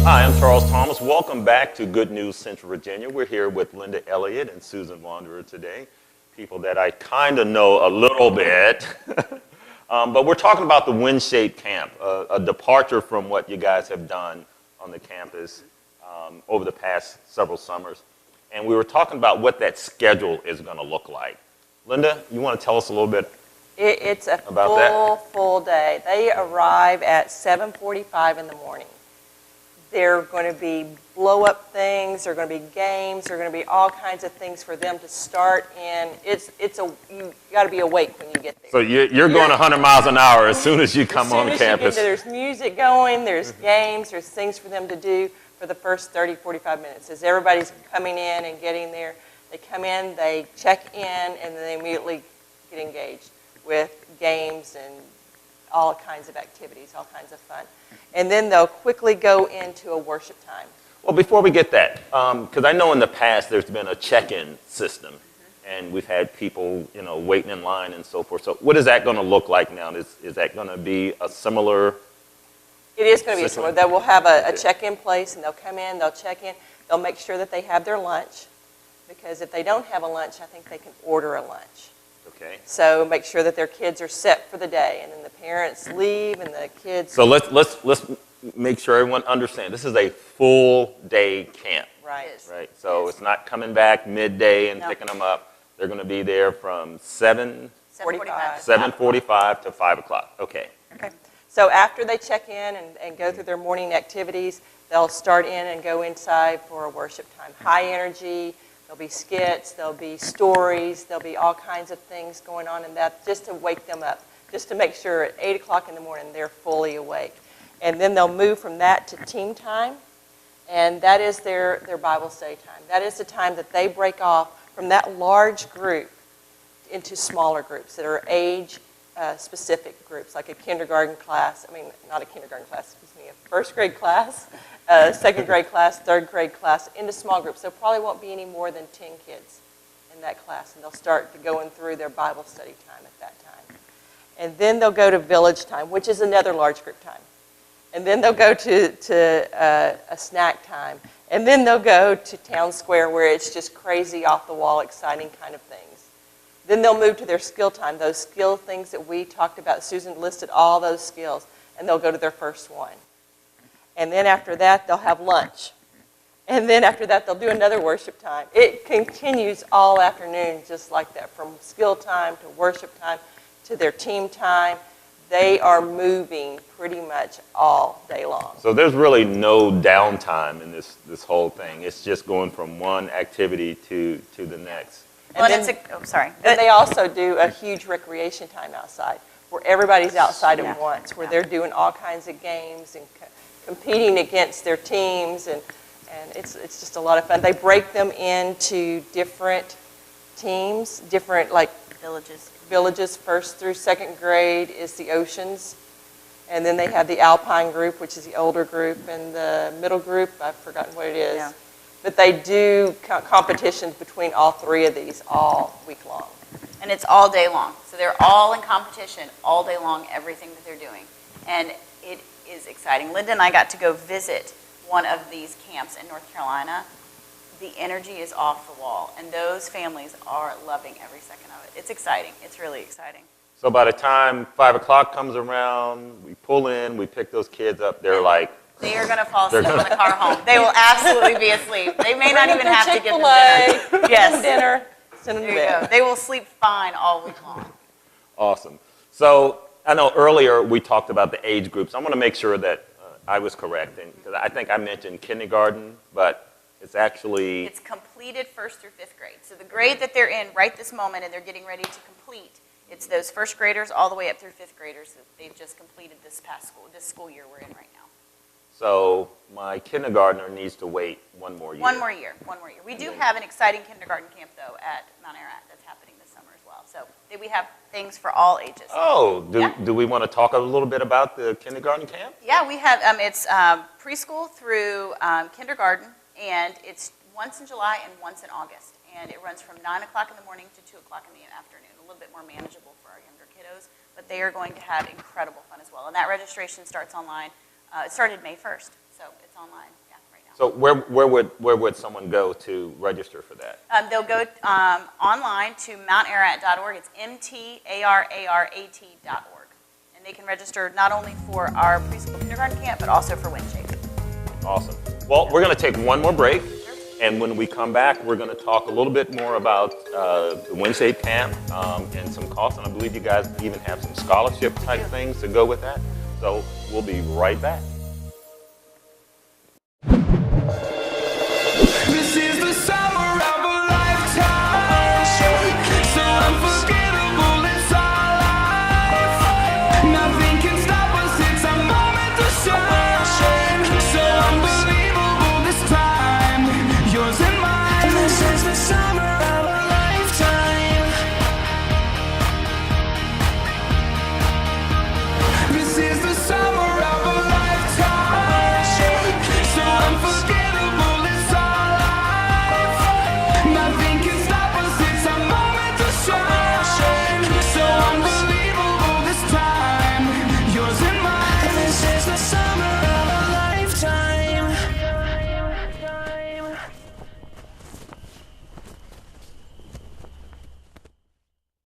Hi, I'm Charles Thomas. Welcome back to Good News Central Virginia. We're here with Linda Elliott and Susan Wanderer today, people that I kind of know a little bit. But we're talking about the WindShape camp, a departure from what you guys have done on the campus over the past several summers. And we were talking about what that schedule is going to look like. Linda, you want to tell us a little bit It's a about that? full day. They arrive at 7:45 in the morning. They're going to be blow-up things. There are going to be games. There are going to be all kinds of things for them to start in. You got to be awake when you get there. So you're going 100 miles an hour as soon as you come on campus. There's music going. There's games. There's things for them to do for the first 30, 45 minutes. As everybody's coming in and getting there, they come in, they check in, and then they immediately get engaged with games and all kinds of activities, all kinds of fun. And then they'll quickly go into a worship time. Well, before we get that, because I know in the past there's been a check-in system, and we've had people, waiting in line and so forth. So what is that going to look like now? Is that going to be a similar? It is going to be similar. They will have a check-in place, and they'll come in, they'll check in, they'll make sure that they have their lunch, because if they don't have a lunch, I think they can order a lunch. Okay. So make sure that their kids are set for the day, and then the parents leave, and the kids. So let's make sure everyone understands. This is a full day camp. Right. Right. So it's not coming back midday and picking them up. They're going to be there from 7:45 to 5 o'clock. Okay. Okay. So after they check in and go through their morning activities, they'll start in and go inside for a worship time. High energy. There'll be skits, there'll be stories, there'll be all kinds of things going on in that, just to wake them up, just to make sure at 8 o'clock in the morning they're fully awake. And then they'll move from that to team time, and that is their Bible study time. That is the time that they break off from that large group into smaller groups that are age-specific groups, like a kindergarten class, not a kindergarten class, a first grade class, second grade class, third grade class, into small groups. There probably won't be any more than 10 kids in that class, and they'll start going through their Bible study time at that time. And then they'll go to village time, which is another large group time. And then they'll go to a snack time. And then they'll go to town square, where it's just crazy, off-the-wall, exciting kind of things. Then they'll move to their skill time, those skill things that we talked about. Susan listed all those skills, and they'll go to their first one. And then after that, they'll have lunch. And then after that, they'll do another worship time. It continues all afternoon just like that, from skill time to worship time to their team time. They are moving pretty much all day long. So there's really no downtime in this whole thing. It's just going from one activity to the next. And then they also do a huge recreation time outside, where everybody's outside at once, where they're doing all kinds of games and competing against their teams, and it's just a lot of fun. They break them into different teams, different villages. First through second grade is the oceans, and then they have the Alpine group, which is the older group, and the middle group, I've forgotten what it is. Yeah. But they do competitions between all three of these all week long. And it's all day long. So they're all in competition all day long, everything that they're doing. And it is exciting. Linda and I got to go visit one of these camps in North Carolina. The energy is off the wall, and those families are loving every second of it. It's exciting. It's really exciting. So by the time 5 o'clock comes around, we pull in, we pick those kids up. They're like, they are going to fall asleep on the car home. They will absolutely be asleep. They may not even have to get them dinner. Yes, dinner. Send them to bed. They will sleep fine all week long. Awesome. So I know earlier we talked about the age groups. I want to make sure that I was correct, because I think I mentioned kindergarten, but it's actually... It's completed first through fifth grade. So the grade that they're in right this moment and they're getting ready to complete, it's those first graders all the way up through fifth graders that they've just completed this school year we're in right now. So my kindergartner needs to wait one more year. One more year. We do have an exciting kindergarten camp, though, at Mount Ararat that's happening this summer as well. So we have things for all ages. Oh, do we want to talk a little bit about the kindergarten camp? Yeah, we have, it's preschool through kindergarten, and it's once in July and once in August. And it runs from 9 o'clock in the morning to 2 o'clock in the afternoon, a little bit more manageable for our younger kiddos. But they are going to have incredible fun as well. And that registration starts online. It started May 1st. So it's online, yeah, right now. So where would someone go to register for that? They'll go online to mountarat.org. It's mtararat.org. And they can register not only for our preschool kindergarten camp, but also for WindShape. Awesome. Well, we're going to take one more break, and when we come back, we're going to talk a little bit more about the WindShape camp and some costs, and I believe you guys even have some scholarship type things to go with that. So we'll be right back.